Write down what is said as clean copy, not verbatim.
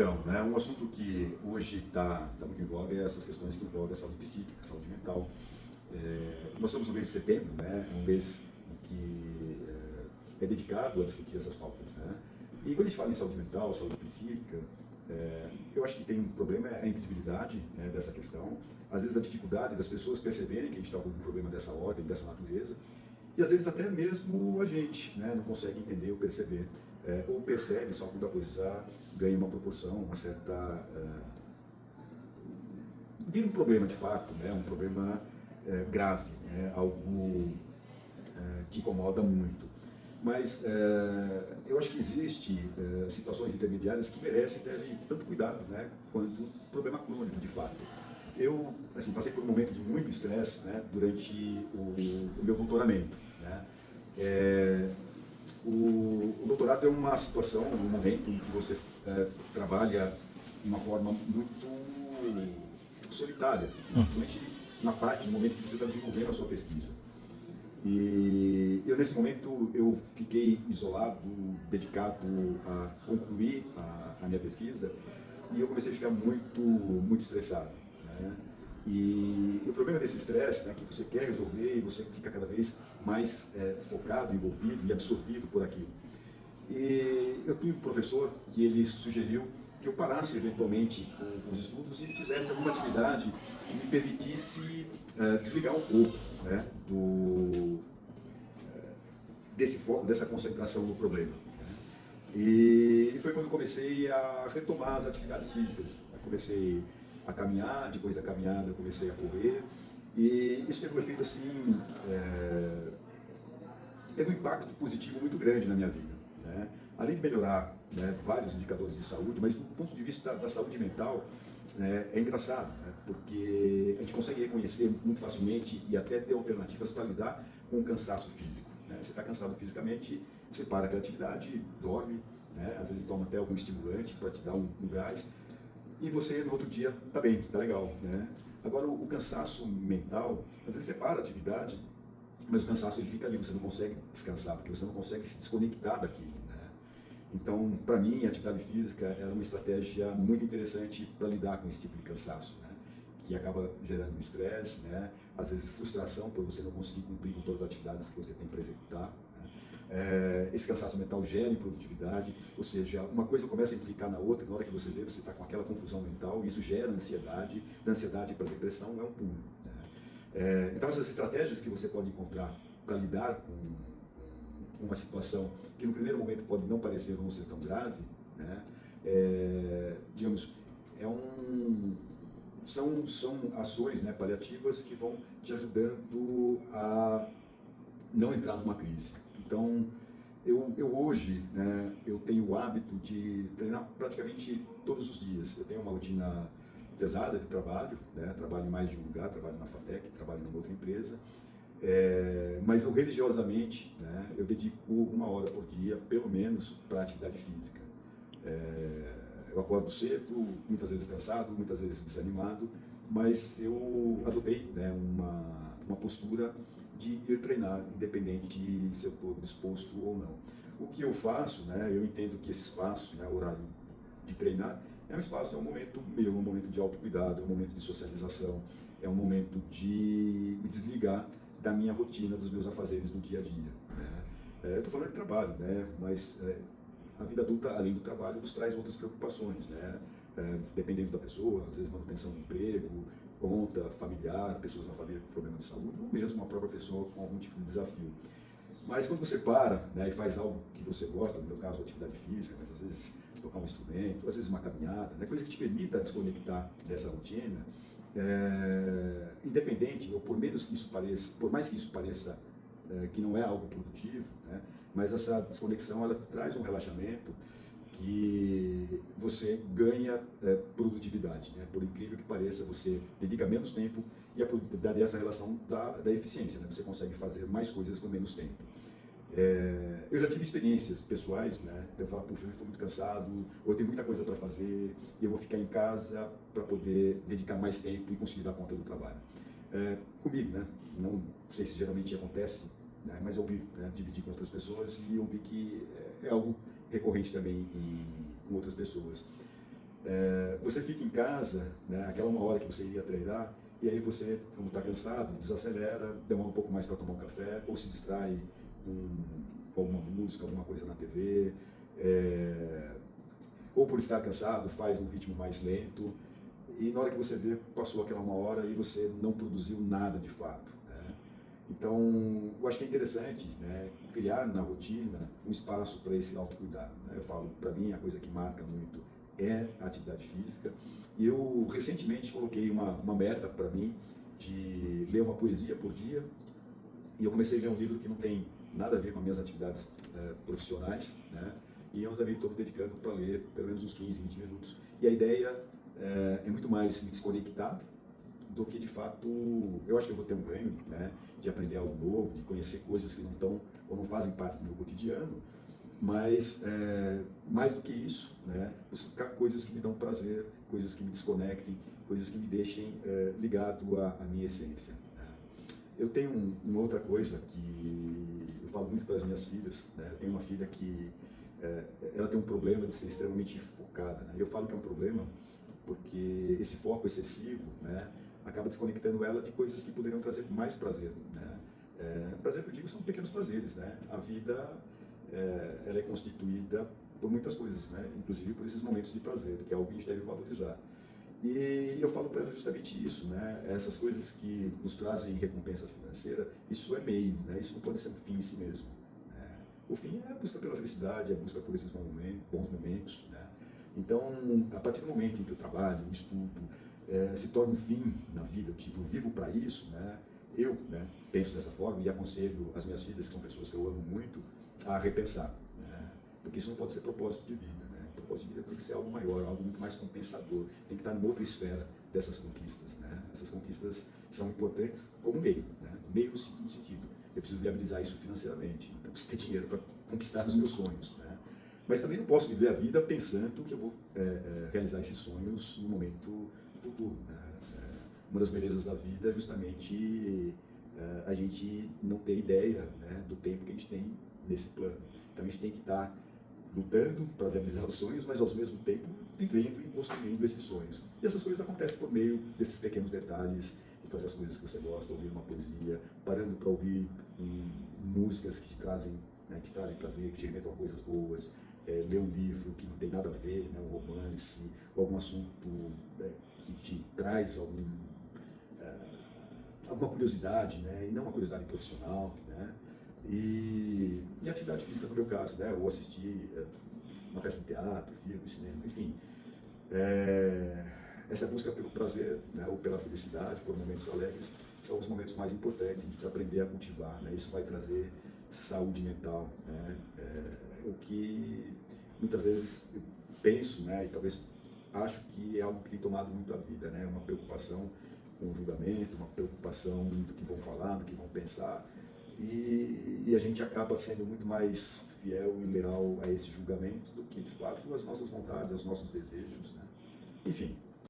Então, né, um assunto que hoje está muito em voga é essas questões que envolvem a saúde psíquica, a saúde mental. Nós estamos no mês de setembro, né, um mês em que é dedicado a discutir essas pautas. Né? E quando a gente fala em saúde mental, saúde psíquica, eu acho que tem um problema, é a invisibilidade, né, dessa questão, às vezes a dificuldade das pessoas perceberem que a gente está com um problema dessa ordem, dessa natureza, e às vezes até mesmo a gente, né, não consegue entender ou perceber, ou percebe só quando a coisa ganha uma proporção, uma certa. Vira um problema de fato, né, um problema grave, né, algo que incomoda muito. Mas eu acho que existe situações intermediárias que merecem deve tanto cuidado, né, quanto um problema crônico de fato. Eu assim, passei por um momento de muito estresse, né, durante o meu doutoramento. Né. É, o doutorado é uma situação, um momento em que você trabalha de uma forma muito solitária, principalmente na parte, no momento que você está desenvolvendo a sua pesquisa. E eu, nesse momento, eu fiquei isolado, dedicado a concluir a minha pesquisa, e eu comecei a ficar muito estressado. Né? E o problema desse estresse é que você quer resolver e você fica cada vez mais focado, envolvido e absorvido por aquilo. E eu tinha um professor que ele sugeriu que eu parasse eventualmente com os estudos e fizesse alguma atividade que me permitisse desligar um pouco, né, desse foco, dessa concentração no problema. Né. E foi quando eu comecei a retomar as atividades físicas. Eu comecei a caminhar, depois da caminhada eu comecei a correr, e isso teve um efeito assim, teve um impacto positivo muito grande na minha vida. Né? Além de melhorar, né, vários indicadores de saúde, mas do ponto de vista da saúde mental, né, é engraçado, né, porque a gente consegue reconhecer muito facilmente e até ter alternativas para lidar com o cansaço físico. Né? Você está cansado fisicamente, você para aquela atividade, dorme, né, às vezes toma até algum estimulante para te dar um gás, e você no outro dia está bem, está legal. Né? Agora, o cansaço mental, às vezes você para a atividade, mas o cansaço ele fica ali, você não consegue descansar, porque você não consegue se desconectar daquilo. Né? Então, para mim, a atividade física era uma estratégia muito interessante para lidar com esse tipo de cansaço, né? Que acaba gerando estresse, né? Às vezes frustração por você não conseguir cumprir com todas as atividades que você tem para executar. Né? Esse cansaço mental gera improdutividade, ou seja, uma coisa começa a implicar na outra, na hora que você vê, você está com aquela confusão mental, isso gera ansiedade, da ansiedade para a depressão é um pulo. Né? Então, essas estratégias que você pode encontrar para lidar com uma situação que no primeiro momento pode não parecer ou não ser tão grave, né? Digamos, é um, são ações, né, paliativas que vão te ajudando a não entrar numa crise. Então, eu hoje, né, eu tenho o hábito de treinar praticamente todos os dias. Eu tenho uma rotina pesada de trabalho, né, trabalho em mais de um lugar, trabalho na FATEC, trabalho numa outra empresa, mas eu religiosamente, né, eu dedico uma hora por dia, pelo menos, para atividade física. Eu acordo cedo, muitas vezes cansado, muitas vezes desanimado, mas eu adotei, né, uma postura de ir treinar, independente de se eu estou disposto ou não. O que eu faço, né, eu entendo que esse espaço, né, o horário de treinar, é um espaço, é um momento meu, um momento de autocuidado, é um momento de socialização, é um momento de me desligar da minha rotina, dos meus afazeres do dia a dia. Né? Eu estou falando de trabalho, né, mas a vida adulta, além do trabalho, nos traz outras preocupações, né? Dependendo da pessoa, às vezes manutenção do emprego, conta familiar, pessoas na família com problema de saúde, ou mesmo uma própria pessoa com algum tipo de desafio. Mas quando você para, né, e faz algo que você gosta, no meu caso, atividade física, mas às vezes tocar um instrumento, às vezes uma caminhada, né, coisa que te permita desconectar dessa rotina, independente, ou por menos que isso pareça, por mais que isso pareça que não é algo produtivo, né, mas essa desconexão ela traz um relaxamento que você ganha produtividade. Né? Por incrível que pareça, você dedica menos tempo e a produtividade é essa relação da eficiência. Né? Você consegue fazer mais coisas com menos tempo. Eu já tive experiências pessoais, né? Então eu falo, puxa, eu estou muito cansado, ou eu tenho muita coisa para fazer, e eu vou ficar em casa para poder dedicar mais tempo e conseguir dar conta do trabalho. Comigo, né? Não sei se geralmente acontece, né? Mas eu vi, né, dividir com outras pessoas e eu vi que é algo recorrente também com outras pessoas. Você fica em casa, né, aquela uma hora que você ia treinar, e aí você, como está cansado, desacelera, demora um pouco mais para tomar um café, ou se distrai com alguma música, alguma coisa na TV, ou por estar cansado, faz um ritmo mais lento, e na hora que você vê, passou aquela uma hora e você não produziu nada de fato. Né? Então, eu acho que é interessante, né, criar na rotina um espaço para esse autocuidado. Né? Eu falo, para mim, a coisa que marca muito é a atividade física. E eu recentemente coloquei uma meta para mim de ler uma poesia por dia. E eu comecei a ler um livro que não tem nada a ver com as minhas atividades profissionais, né? E eu também estou me dedicando para ler pelo menos uns 15, 20 minutos. E a ideia é muito mais me desconectar do que de fato, eu acho que eu vou ter um ganho, né? De aprender algo novo, de conhecer coisas que não estão ou não fazem parte do meu cotidiano, mas mais do que isso, né? Buscar coisas que me dão prazer, coisas que me desconectem, coisas que me deixem ligado à minha essência. Eu tenho uma outra coisa que eu falo muito para as minhas filhas, né? Eu tenho uma filha que ela tem um problema de ser extremamente focada, né? Eu falo que é um problema porque esse foco excessivo, né, acaba desconectando ela de coisas que poderiam trazer mais prazer, né? Prazer que eu digo são pequenos prazeres, né? A vida ela é constituída por muitas coisas, né? Inclusive por esses momentos de prazer, que é algo que a gente deve valorizar. E eu falo para ela justamente isso, né? Essas coisas que nos trazem recompensa financeira, isso é meio, né? Isso não pode ser um fim em si mesmo. Né? O fim é a busca pela felicidade, é a busca por esses bons momentos, né? Então, a partir do momento em que o trabalho, o estudo, se torna um fim na vida, tipo, eu vivo para isso, né? Eu, né, penso dessa forma e aconselho as minhas filhas, que são pessoas que eu amo muito, a repensar, né? Porque isso não pode ser propósito de vida. O propósito de vida tem que ser algo maior, algo muito mais compensador, tem que estar em outra esfera dessas conquistas. Né? Essas conquistas são importantes como meio, né? Meio no seguinte sentido, eu preciso viabilizar isso financeiramente, então eu preciso ter dinheiro para conquistar os meus sonhos. Né? Mas também não posso viver a vida pensando que eu vou realizar esses sonhos no momento futuro. Né? Uma das belezas da vida é justamente a gente não ter ideia, né, do tempo que a gente tem nesse plano. Então a gente tem que estar lutando para realizar os sonhos, mas ao mesmo tempo vivendo e construindo esses sonhos. E essas coisas acontecem por meio desses pequenos detalhes, de fazer as coisas que você gosta, ouvir uma poesia, parando para ouvir músicas que te trazem, né, que te trazem prazer, que te remetam a coisas boas, ler um livro que não tem nada a ver, né, um romance, ou algum assunto que te traz alguma curiosidade, né, e não uma curiosidade profissional, né? E atividade física no meu caso, né? Ou assistir uma peça de teatro, filme, cinema, enfim. Essa busca pelo prazer, né? Ou pela felicidade, por momentos alegres, são os momentos mais importantes, a gente precisa aprender a cultivar, né? Isso vai trazer saúde mental, né? O que muitas vezes eu penso, né? E talvez acho que é algo que tem tomado muito a vida, né? Uma preocupação com o julgamento, uma preocupação do que vão falar, do que vão pensar, e a gente acaba sendo muito mais fiel e leal a esse julgamento do que, de fato, as nossas vontades, aos nossos desejos. Né? Enfim,